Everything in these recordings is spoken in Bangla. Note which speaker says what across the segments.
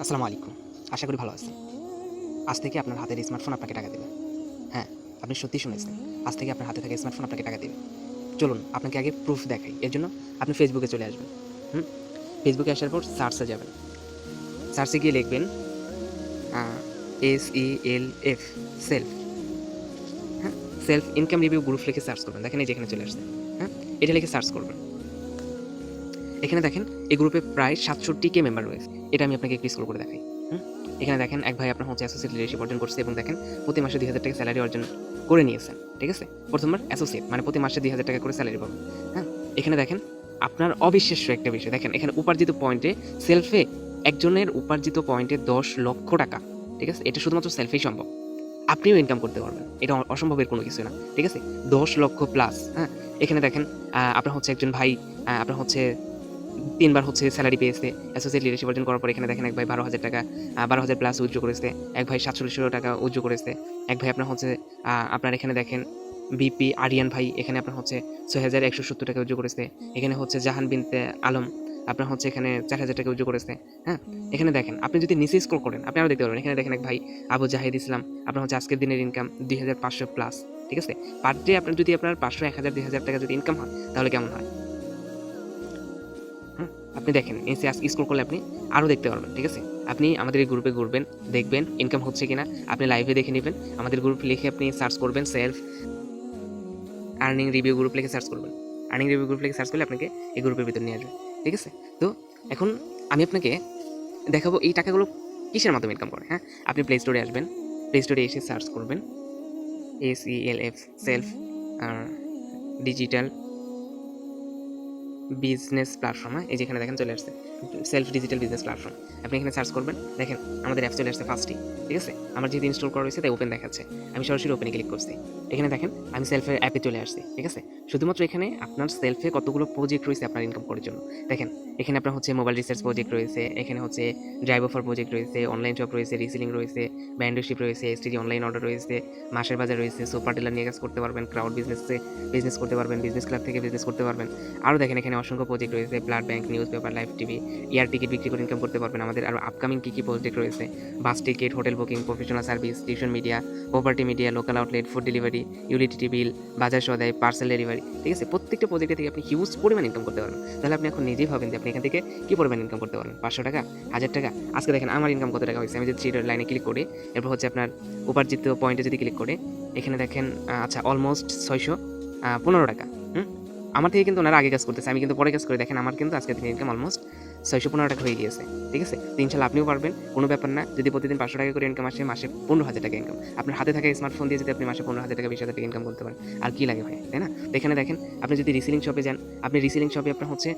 Speaker 1: আসসালামু আলাইকুম। আশা করি ভালো আছেন। আজ থেকে আপনার হাতের স্মার্টফোন আপনাকে টাকা দেবে। হ্যাঁ, আপনি সত্যিই শুনেছেন। আজ থেকে আপনার হাতে থাকা স্মার্টফোন আপনাকে টাকা দেবে। চলুন আপনাকে আগে প্রুফ দেখাই। এর জন্য আপনি ফেসবুকে চলে আসবেন। হুম? ফেসবুকে আসার পর সার্চে যাবেন। সার্চে গিয়ে লিখবেন আ SELF সেলফ। হ্যাঁ? সেলফ ইনকাম রিভিউ গ্রুপ লিখে সার্চ করবেন। দেখেন এই যে এখানে চলে আসছে। হ্যাঁ? এটা লিখে সার্চ করবেন। এখানে দেখেন এই গ্রুপে প্রায় ৬৭ কে মেম্বার রয়েছে। এটা আমি আপনাকে একটু স্ক্রল করে দেখাই। হুম? এখানে দেখেন এক ভাই আপনার হচ্ছে অ্যাসোসিয়েট লিডারশিপ অর্জন করছে এবং দেখেন প্রতি মাসে ৳২,০০০ স্যালারি অর্জন করে নিয়েছেন। ঠিক আছে? ১ম বার অ্যাসোসিয়েট মানে প্রতি মাসে ৳২,০০০ করে স্যালারি পাবেন। হ্যাঁ? এখানে দেখেন আপনার অবিশ্বাস্য একটা বিষয়। দেখেন এখানে উপার্জিত পয়েন্টে সেলফে একজনের উপার্জিত পয়েন্টে ৳১০,০০,০০০। ঠিক আছে? এটা শুধুমাত্র সেলফেই সম্ভব। আপনিও ইনকাম করতে পারবেন। এটা অসম্ভবের কোনো কিছু না। ঠিক আছে? ১০,০০,০০০ প্লাস, হ্যাঁ? এখানে দেখেন আপনার হচ্ছে একজন ভাই আপনার হচ্ছে ৩ বার হচ্ছে স্যালারি পেয়েছে। অ্যাসোসিয়েট লিডারশিপ অর্জন করার পর এখানে দেখেন এক ভাই ৳১২,০০০ ১২,০০০ প্লাস উইথড্র করেছে। এক ভাই ৳৪৭,০০০ উইথড্র করেছে। এক ভাই আপনার হচ্ছে আপনার এখানে দেখেন বিপি আরিয়ান ভাই এখানে আপনার হচ্ছে ৳৬,১৭০ উইথড্র করেছে। এখানে হচ্ছে জাহান বিনতে আলম আপনার হচ্ছে এখানে ৳৪,০০০ উইথড্র করেছে। হ্যাঁ? এখানে দেখেন আপনি যদি নিচে স্ক্রল করেন আপনি আরও দেখতে পারবেন। এখানে দেখেন এক ভাই আবু জাহিদ ইসলাম আপনার হচ্ছে আজকের দিনের ইনকাম ২,৫০০ প্লাস। ঠিক আছে? পার ডে আপনার যদি আপনার ৫০০, ১,০০০, ৳২,০০০ যদি ইনকাম হয় তাহলে কেমন হয়? হুম? আপনি দেখেন নিচে স্ক্রল করলে আপনি আরও দেখতে পারবেন। ঠিক আছে? আপনি আমাদের এই গ্রুপে ঘুরবেন, দেখবেন ইনকাম হচ্ছে কিনা। আপনি লাইভে দেখে নিবেন। আমাদের গ্রুপ লিখে আপনি সার্চ করবেন সেলফ আর্নিং রিভিউ গ্রুপ লিখে সার্চ করবেন। আর্নিং রিভিউ গ্রুপ লিখে সার্চ করলে আপনাকে এই গ্রুপের ভিতর নিয়ে আসবে। ঠিক আছে? তো এখন আমি আপনাকে দেখাবো এই টাকাগুলো কিসের মাধ্যমে ইনকাম করে, হ্যাঁ? আপনি প্লে স্টোরে আসবেন। প্লে স্টোরে এসে সার্চ করবেন SELF সেলফ আ ডিজিটাল বিজনেস প্ল্যাটফর্ম, হ্যাঁ? এই যে এখানে দেখেন চলে আসছে। Self digital business platform. আপনি এখানে সার্চ করবেন। দেখেন আমাদের অ্যাপ চলে আসছে ফার্স্টেই। ঠিক আছে? আমার যেহেতু ইনস্টল করা রয়েছে তাই ওপেন দেখাচ্ছে। আমি সরাসরি ওপেনে ক্লিক করছি। এখানে দেখেন আমি সেলফের অ্যাপে চলে আসছি। ঠিক আছে? শুধুমাত্র এখানে আপনার সেলফে কতগুলো প্রজেক্ট রয়েছে আপনার ইনকাম করার জন্য। দেখেন এখানে আপনার হচ্ছে মোবাইল রিসার্চ প্রজেক্ট রয়েছে, এখানে হচ্ছে ড্রাইভ অফার প্রজেক্ট রয়েছে, অনলাইন শপ রয়েছে, রিসেলিং রয়েছে, মেন্টরশিপ রয়েছে, এসটিডি অনলাইন অর্ডার রয়েছে, মাসের বাজার রয়েছে, সুপার ডিলার নিয়ে কাজ করতে পারবেন, ক্রাউড বিজনেস করতে পারবেন, বিজনেস ক্লাব থেকে বিজনেস করতে পারবেন। আরও দেখেন এখানে অসংখ্য প্রজেক্ট রয়েছে, blood bank, news paper, live TV, air ticket বিক্রি করে ইনকাম করতে পারবেন। আমাদের আরও আপকামিং কী প্রজেক্ট রয়েছে, বাস ticket, hotel booking, professional service, tuition media, property media, local outlet, food delivery, utility bill, বাজার সদাই, পার্সেল ডেলিভারি। ঠিক আছে? প্রত্যেকটা প্রজেক্টে থেকে আপনি হিউজ পরিমাণ ইনকাম করতে পারবেন। তাহলে আপনি এখন নিজেই ভাবেন যে আপনি এখান থেকে কী পরিমাণ ইনকাম করতে পারবেন? ৳৫০০, ৳১,০০০। আজকে দেখেন আমার ইনকাম কত টাকা হয়েছে। আমি যদি 3 লাইনে ক্লিক করি, এরপর হচ্ছে আপনার উপার্জিত পয়েন্টে যদি ক্লিক করি, এখানে দেখেন আচ্ছা অলমোস্ট ৳৬১৫। হুম? আমার থেকে কিন্তু ওনারা আগে কাজ করতেছে। আমি কিন্তু পরে কাজ করি। দেখেন আমার কিন্তু আজকের দিনের ইনকাম অলমোস্ট ৳৬১৫ হয়ে গিয়েছে। ঠিক আছে? তো ইনশাআল্লাহ আপনিও পারবেন। কোনো ব্যাপার না। যদি প্রতিদিন ৳৫০০ করে ইনকাম আসে, মাসে ৳১৫,০০০ ইনকাম। আপনার হাতে থাকা স্মার্টফোন দিয়ে যদি আপনি মাসে ৳১৫,০০০, ৳২০,০০০ ইনকাম করতে পারেন, আর কি লাগে ভাই? তাই না? তো এখানে দেখেন আপনি যদি রিসেলিং শপে যান, আপনি রিসেলিং শপে আপনার হচ্ছে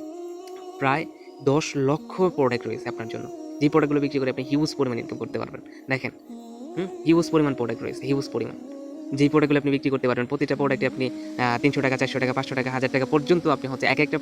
Speaker 1: প্রায় ১০,০০,০০০ প্রোডাক্ট রয়েছে আপনার জন্য। যে প্রোডাক্টগুলো বিক্রি করে আপনি হিউজ পরিমাণ ইনকাম করতে পারবেন। দেখেন, হিউজ পরিমাণ প্রোডাক্ট রয়েছে, হিউজ পরিমাণ। যেই প্রোডাক্টগুলো আপনি বিক্রি করতে পারবেন, প্রতিটা প্রোডাক্টে আপনি ৳৩০০, ৳৪০০, ৳৫০০, ৳১,০০০ পর্যন্ত আপনি হচ্ছে একেকটা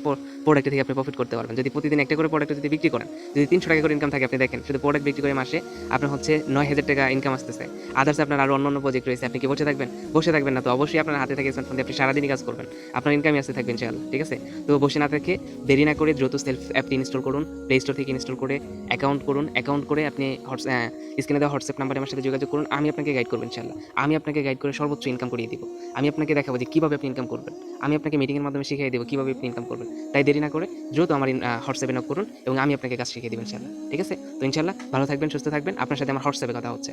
Speaker 1: প্রোডাক্ট থেকে আপনি প্রফিট করতে পারবেন। যদি প্রতিদিন একটা করে প্রোডাক্ট যদি বিক্রি করেন, যদি ৳৩০০ করে ইনকাম থাকে আপনি দেখেন শুধু প্রোডাক্ট বিক্রি করে মাসে আপনার হচ্ছে ৳৯,০০০ ইনকাম আসতেছে। আদার্স আপনার আরও অন্যান্য প্রজেক্ট রয়েছে। আপনি কি বসে থাকবেন? বসে থাকবেন না তো। অবশ্যই আপনার হাতে থাকে স্মার্টফোন দিয়ে আপনি সারাদিনই কাজ করবেন। আপনার ইনকামই আসতে থাকবে ইনশাআল্লাহ। ঠিক আছে? তো বসে না থেকে দেরি না করে দ্রুত সেলফ অ্যাপটি ইনস্টল করুন। প্লে স্টোর থেকে ইনস্টল করে অ্যাকাউন্ট করুন। অ্যাকাউন্ট করে আপনি স্ক্রিনে দেওয়া হোয়াটসঅ্যাপ নাম্বারে আমার সাথে যোগাযোগ করুন। আমি আপনাকে গাইড করব ইনশাআল্লাহ। আমি আপনাকে গাইড করে সর্বোচ্চ ইনকাম করিয়ে দিব। আমি আপনাকে দেখাবো যে কিভাবে আপনি ইনকাম করবেন। আমি আপনাকে মিটিংয়ের মাধ্যমে শিখিয়ে দেব কিভাবে আপনি ইনকাম করবেন। তাই দেরি না করে দ্রুত আমার হোয়াটসঅ্যাপে নক করুন এবং আমি আপনাকে কাজ শিখিয়ে দেব ইনশাআল্লাহ। ঠিক আছে? তো ইনশাআল্লাহ ভালো থাকবেন, সুস্থ থাকবেন। আপনার সাথে আমার হোয়াটসঅ্যাপে কথা হচ্ছে।